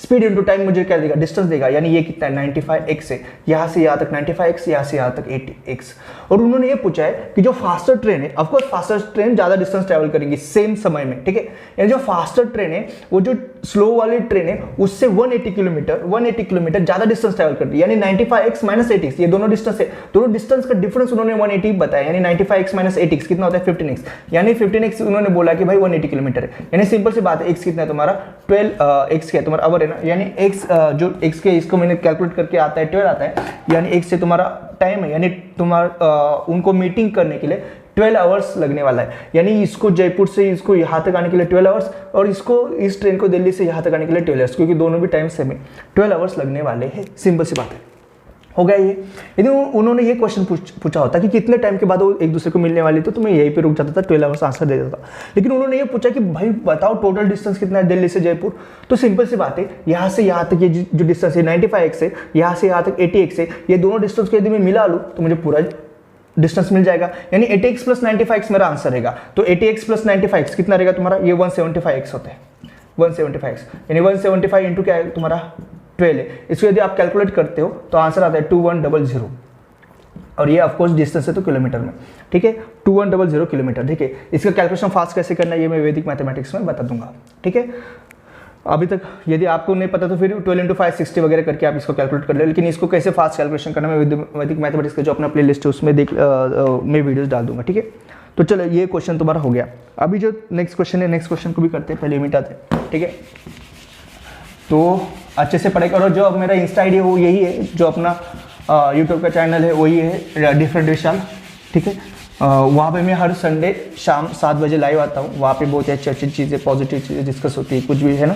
S1: स्पीड इंटू टाइम मुझे क्या देगा, डिस्टेंस देगा। यानी ये कितना है 95x है, यहाँ से यहाँ तक 95x, यहाँ से यहाँ तक 80x। और उन्होंने ये पूछा है कि जो फास्टर ट्रेन है, ऑफकोर्स फास्टर ट्रेन ज्यादा डिस्टेंस ट्रैवल करेंगी सेम समय में, ठीक है। यानी जो फास्टर ट्रेन है वो जो स्लो वाली ट्रेन है उससे 180 किलोमीटर ज्यादा डिस्टेंस ट्रैवल कर रही है। यानी 95x माइनस 80x, ये दोनों डिस्टेंस है, दोनों डिस्टेंस का डिफरेंस उन्होंने 180 बताया। यानी 95x माइनस 80x कितना होता है 15x। यानी 15x उन्होंने बोला कि भाई 180 किलोमीटर है। यानी सिंपल सी बात है, x कितना है तुम्हारा 12x क्या है तुम्हारा आवर है ना। यानी x जो x के इसको मैंने कैलकुलेट करके आता है 12 आता है। यानी x से तुम्हारा टाइम है, यानी तुम्हारा उनको मीटिंग करने के लिए 12 आवर्स लगने वाला है। यानी इसको जयपुर से इसको यहाँ तक आने के लिए 12 आवर्स और इसको इस ट्रेन को दिल्ली से यहाँ तक आने के लिए 12 आवर्स, क्योंकि दोनों भी टाइम सेम है, 12 आवर्स लगने वाले हैं। सिंपल सी बात है, हो गया ये। यदि उन्होंने ये क्वेश्चन पूछा होता कि कितने टाइम के बाद वो एक दूसरे को मिलने वाली, तो मैं यहीं पे रुक जाता था, 12 आवर्स आंसर दे देता। लेकिन उन्होंने ये पूछा कि भाई बताओ टोटल डिस्टेंस कितना है दिल्ली से जयपुर। तो सिंपल सी बात है, यहाँ से यहाँ तक ये जो डिस्टेंस है 95x है, यहाँ से यहाँ तक 80x है। ये दोनों डिस्टेंस को यदि मैं मिला लूँ तो मुझे पूरा डिस्टेंस मिल जाएगा। यानी 80x प्लस 95x मेरा आंसर रहेगा। तो 80x प्लस 95x कितना रहेगा तुम्हारा, ये 175x होता है। 175x, यानी 175 इंटू क्या है तुम्हारा 12 है। इसको यदि आप कैलकुलेट करते हो तो आंसर आता है 2100, और ये ऑफकोर्स डिस्टेंस है तो किलोमीटर में, ठीक है, 2100 किलोमीटर, ठीक है। इसका कैलकुलेशन फास्ट कैसे करना है ये मैं वैदिक मैथमेटिक्स में बता दूंगा, ठीक है। अभी तक यदि आपको नहीं पता तो फिर 12 इंटू 5 60 वगैरह करके आप इसको कैलकुलेट कर ले, लेकिन इसको कैसे फास्ट कैलकुलेशन करना मैं वैदिक मैथमेटिक्स का जो अपना प्ले लिस्ट है उसमें मैं वीडियोस डाल दूंगा, ठीक है। तो चलो ये क्वेश्चन तुम्हारा हो गया। अभी जो नेक्स्ट क्वेश्चन है, नेक्स्ट क्वेश्चन को भी करते हैं, पहले मिटाते हैं, ठीक है। तो अच्छे से पढ़ाई करो। जो मेरा इंस्टा आईडी है वो यही है, जो अपना यूट्यूब का चैनल है वही है डिफरेंट विशाल, ठीक है। वहाँ पे मैं हर संडे शाम 7 बजे लाइव आता हूँ। वहाँ पे बहुत ही अच्छी अच्छी चीज़ें, पॉजिटिव चीज़ें डिस्कस होती है। कुछ भी है ना,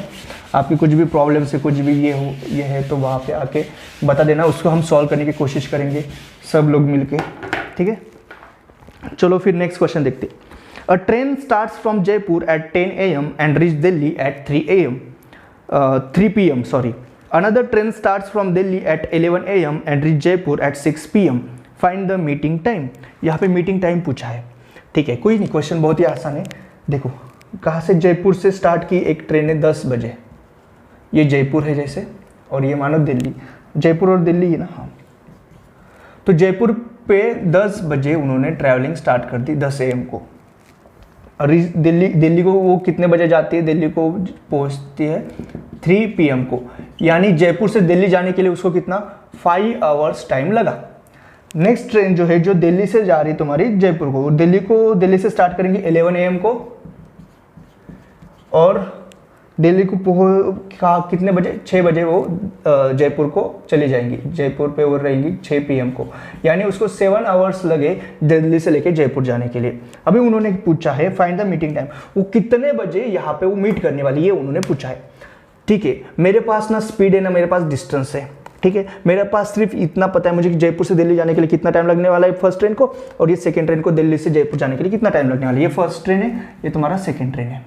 S1: आपकी कुछ भी प्रॉब्लम से कुछ भी ये है तो वहाँ पे आके बता देना, उसको हम सॉल्व करने की कोशिश करेंगे सब लोग मिलके, ठीक है। चलो फिर नेक्स्ट क्वेश्चन देखते हैं। A train starts from Jaipur at 10 AM and reach Delhi at 3 PM sorry. Another train starts from Delhi at 11 AM and reach Jaipur at 6 PM. Find the meeting time. यहाँ पे मीटिंग टाइम पूछा है, ठीक है। कोई नहीं, क्वेश्चन बहुत ही आसान है। देखो कहाँ से, जयपुर से स्टार्ट की एक ट्रेन है 10 बजे, ये जयपुर है जैसे, और ये मानो दिल्ली, जयपुर और दिल्ली है ना, हाँ। तो जयपुर पे 10 बजे उन्होंने ट्रैवलिंग स्टार्ट कर दी 10 AM को। और दिल्ली को वो कितने बजे जाती है, दिल्ली को पहुंचती है 3 PM को, यानी जयपुर से दिल्ली जाने के लिए उसको कितना 5 आवर्स टाइम लगा। नेक्स्ट ट्रेन जो है, जो दिल्ली से जा रही तुम्हारी जयपुर को, दिल्ली से स्टार्ट करेंगे 11 AM को, और दिल्ली को कितने बजे, 6 बजे वो जयपुर को चली जाएंगी, जयपुर पे वो रहेंगी 6 PM को, यानी उसको 7 आवर्स लगे दिल्ली से लेके जयपुर जाने के लिए। अभी उन्होंने पूछा है फाइंड द मीटिंग टाइम, वो कितने बजे यहाँ पे वो मीट करने वाली, ये उन्होंने पूछा है, ठीक है। मेरे पास ना स्पीड है ना मेरे पास डिस्टेंस है, ठीक है। मेरे पास सिर्फ इतना पता है मुझे कि जयपुर से दिल्ली जाने के लिए कितना टाइम लगने वाला है फर्स्ट ट्रेन को, और ये सेकंड ट्रेन को दिल्ली से जयपुर जाने के लिए कितना टाइम लगने वाला है। ये फर्स्ट ट्रेन है, ये तुम्हारा सेकंड ट्रेन है।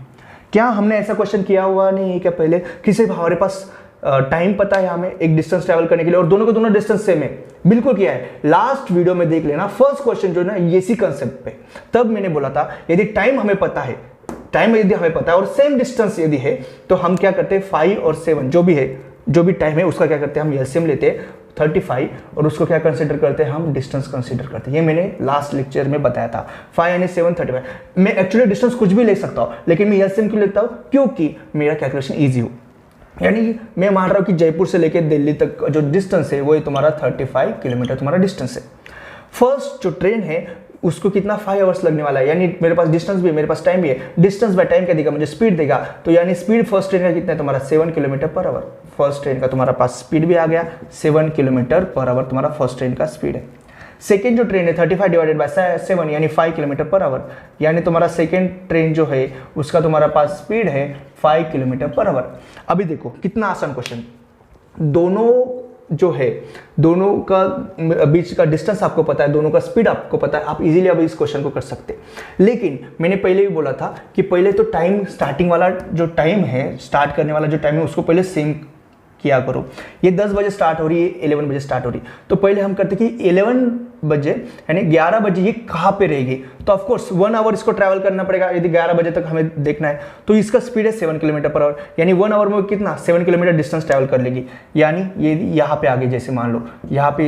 S1: क्या हमने ऐसा क्वेश्चन किया हुआ नहीं है क्या पहले, किसी हमारे पास टाइम पता है हमें एक डिस्टेंस ट्रैवल करने के लिए, और दोनों को दोनों डिस्टेंस सेम है, बिल्कुल किया है। लास्ट वीडियो में देख लेना, फर्स्ट क्वेश्चन जो है ना इसी कंसेप्ट पे, तब मैंने बोला था यदि टाइम हमें पता है, और सेम डिस्टेंस यदि है तो हम क्या करते हैं 5 और 7 जो भी टाइम है उसका क्या करते हैं हम एलसीएम लेते हैं 35, और उसको क्या कंसीडर करते हैं हम डिस्टेंस कंसीडर करते हैं। ये मैंने लास्ट लेक्चर में बताया था। 5 यानी 7 35। मैं एक्चुअली डिस्टेंस कुछ भी ले सकता हूँ, लेकिन मैं एलसीएम क्यों लेता हूँ, क्योंकि मेरा कैलकुलेशन ईजी हो। यानी मैं मान रहा हूँ कि जयपुर से लेकर दिल्ली तक जो डिस्टेंस है वो तुम्हारा 35 किलोमीटर तुम्हारा डिस्टेंस है। फर्स्ट जो ट्रेन है उसको कितना 5 आवर्स लगने वाला है, यानी मेरे पास डिस्टेंस भी है, मेरे पास टाइम भी है। डिस्टेंस बाय टाइम क्या देगा मुझे, स्पीड देगा। तो यानी स्पीड फर्स्ट ट्रेन का कितना है तुम्हारा 7 kilometre per hour. First train का तुम्हारा पास स्पीड भी आ गया, 7 किलोमीटर पर आवर तुम्हारा फर्स्ट ट्रेन का स्पीड है। सेकेंड जो ट्रेन है 35 डिवाइडेड बाय 7 यानी 5 किलोमीटर पर आवर, यानी तुम्हारा सेकेंड ट्रेन जो है उसका तुम्हारा पास स्पीड है 5 किलोमीटर पर आवर। अभी देखो कितना आसान क्वेश्चन, दोनों जो है दोनों का बीच का डिस्टेंस आपको पता है, दोनों का स्पीड आपको पता है, आप इजीली अब इस क्वेश्चन को कर सकते हैं। लेकिन मैंने पहले भी बोला था कि पहले तो टाइम स्टार्टिंग वाला जो टाइम है, स्टार्ट करने वाला जो टाइम है उसको पहले सेम किया करो। ये 10 बजे स्टार्ट हो रही है, 11 बजे स्टार्ट हो रही है, तो पहले हम करते कि 11 बजे यानी 11 बजे ये कहाँ पे रहेगी। तो ऑफकोर्स 1 आवर इसको ट्रैवल करना पड़ेगा, यदि 11 बजे तक हमें देखना है। तो इसका स्पीड है 7 किलोमीटर पर आवर, यानी 1 आवर में कितना 7 किलोमीटर डिस्टेंस ट्रैवल कर लेगी। यानी ये यहाँ पे आगे, जैसे मान लो यहाँ पे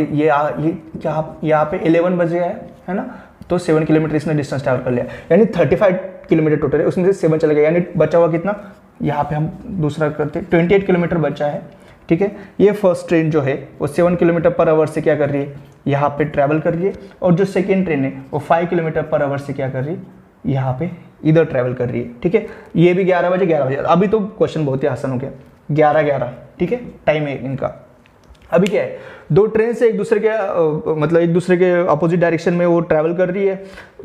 S1: यहाँ पे 11 बजे है ना, तो 7 किलोमीटर इसने डिस्टेंस ट्रैवल कर लिया, यानी 35 किलोमीटर टोटल है, उसमें से 7 चला गया, यानी बचा हुआ कितना, यहाँ पे हम दूसरा करते 28 किलोमीटर बचा है। ठीक है, ये फर्स्ट ट्रेन जो है वो 7 किलोमीटर पर आवर से क्या कर रही है, यहाँ पे ट्रैवल कर रही है, और जो सेकेंड ट्रेन है वो 5 किलोमीटर पर आवर से क्या कर रही है, यहाँ पे इधर ट्रैवल कर रही है। ठीक है, ये भी 11 बजे। अभी तो क्वेश्चन बहुत ही आसान हो गया, 11-11। ठीक है, टाइम है इनका। अभी क्या है, दो ट्रेन से एक दूसरे के अपोजिट डायरेक्शन में वो ट्रैवल कर रही है,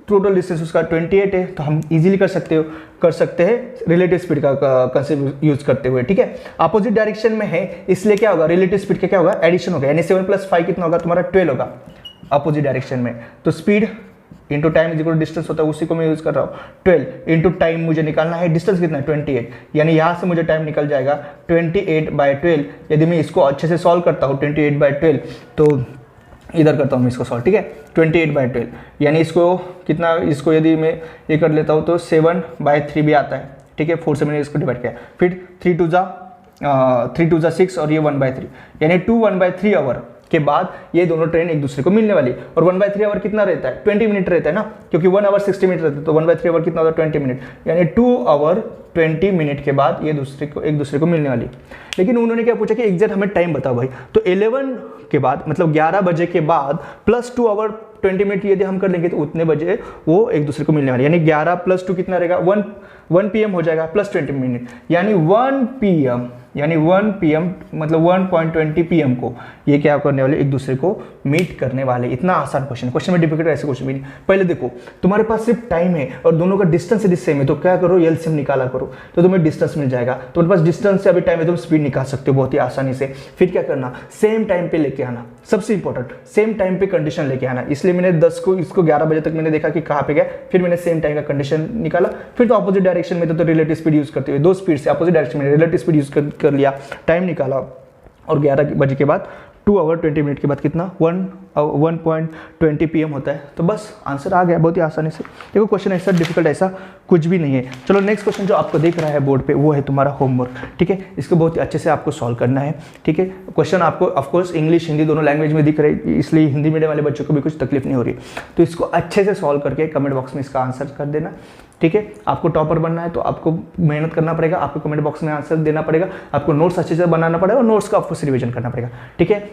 S1: टोटल डिस्टेंस उसका 28 है। तो हम इजीली कर सकते हैं रिलेटिव स्पीड का कंसेप्ट यूज करते हुए। ठीक है, अपोजिट डायरेक्शन में है इसलिए क्या होगा, रिलेटिव स्पीड का क्या होगा, एडिशन होगा, यानी 7 + 5 कितना होगा तुम्हारा 12 होगा अपोजिट डायरेक्शन में। तो speed into time is equal to distance होता है, उसी को मैं यूज कर रहा हूँ। 12 इंटू टाइम मुझे निकालना है, डिस्टेंस कितना है 28, यानी यहाँ से मुझे टाइम निकल जाएगा 28/12। यदि मैं इसको अच्छे से सॉल्व करता हूँ 28/12, तो इधर करता हूँ मैं इसको सॉल्व। ठीक है, 28/12 यानी इसको कितना, इसको यदि मैं ये कर लेता हूँ तो 7/3 भी आता है। ठीक है, 4 से मैंने इसको डिवाइड किया, फिर 3 2 6 और ये 1/3, यानी 1/3 आवर के बाद ये दोनों ट्रेन एक दूसरे को मिलने वाली। और 1/3 आवर कितना रहता है, 20 मिनट रहता है ना, क्योंकि 1 आवर 60 मिनट रहता है, तो 1/3 आवर कितना होता है, 20 मिनट, यानी 2 आवर 20 मिनट के बाद ये एक दूसरे को मिलने वाली। लेकिन उन्होंने क्या पूछा कि एग्जैक्ट हमें टाइम बताओ भाई, तो 11 के बाद मतलब 11 बजे के बाद प्लस 2 आवर 20 मिनट यदि हम कर लेंगे तो उतने बजे वो एक दूसरे को मिलने वाले, यानी 11 + 2 कितना रहेगा, 1 PM हो जाएगा, प्लस 20 मिनट, यानी 1 PM, यानी 1 PM मतलब 1.20 PM को ये क्या करने वाले, एक दूसरे को मीट करने वाले। इतना आसान क्वेश्चन में डिफिकल्ट ऐसे क्वेश्चन भी नहीं। पहले देखो तुम्हारे पास सिर्फ टाइम है और दोनों का डिस्टेंस यदि सेम है तो क्या करो, एलसीएम निकाला करो, तो तुम्हें डिस्टेंस मिल जाएगा। तुम्हारे पास डिस्टेंस से अभी टाइम है, तुम स्पीड निकाल सकते हो बहुत ही आसानी से। फिर क्या करना, सेम टाइम पे लेके आना, सबसे इंपॉर्टेंट सेम टाइम पे कंडीशन लेके आना। इसलिए मैंने 10 को इसको 11 बजे तक मैंने देखा कि कहाँ पे गया, फिर मैंने सेम टाइम का कंडीशन निकाला। फिर तो अपोजिट डायरेक्शन में तो रिलेटिव स्पीड यूज करते हुए दो स्पीड से अपोजिट डायरेक्शन में रिलेटिव स्पीड यूज कर लिया, टाइम निकाला, और 11 बजे के बाद 2 आवर 20 मिनट के बाद कितना 1.20 PM होता है। तो बस आंसर आ गया बहुत ही आसानी से। देखो क्वेश्चन ऐसा डिफिकल्ट ऐसा कुछ भी नहीं है। चलो नेक्स्ट क्वेश्चन जो आपको देख रहा है बोर्ड पे वो है तुम्हारा होमवर्क, ठीक है। इसको बहुत ही अच्छे से आपको सॉल्व करना है, ठीक है। क्वेश्चन आपको ऑफकोर्स इंग्लिश हिंदी दोनों लैंग्वेज में दिख रहे हैं, इसलिए हिंदी मीडियम वाले बच्चों को भी कुछ तकलीफ नहीं हो रही। तो इसको अच्छे से सॉल्व करके कमेंट बॉक्स में इसका आंसर कर देना, ठीक है। आपको टॉपर बनना है तो आपको मेहनत करना पड़ेगा, आपको कमेंट बॉक्स में आंसर देना पड़ेगा, आपको नोट्स अच्छे से बनाना पड़ेगा और नोट्स का ऑफकोर्स रिवीजन करना पड़ेगा, ठीक है।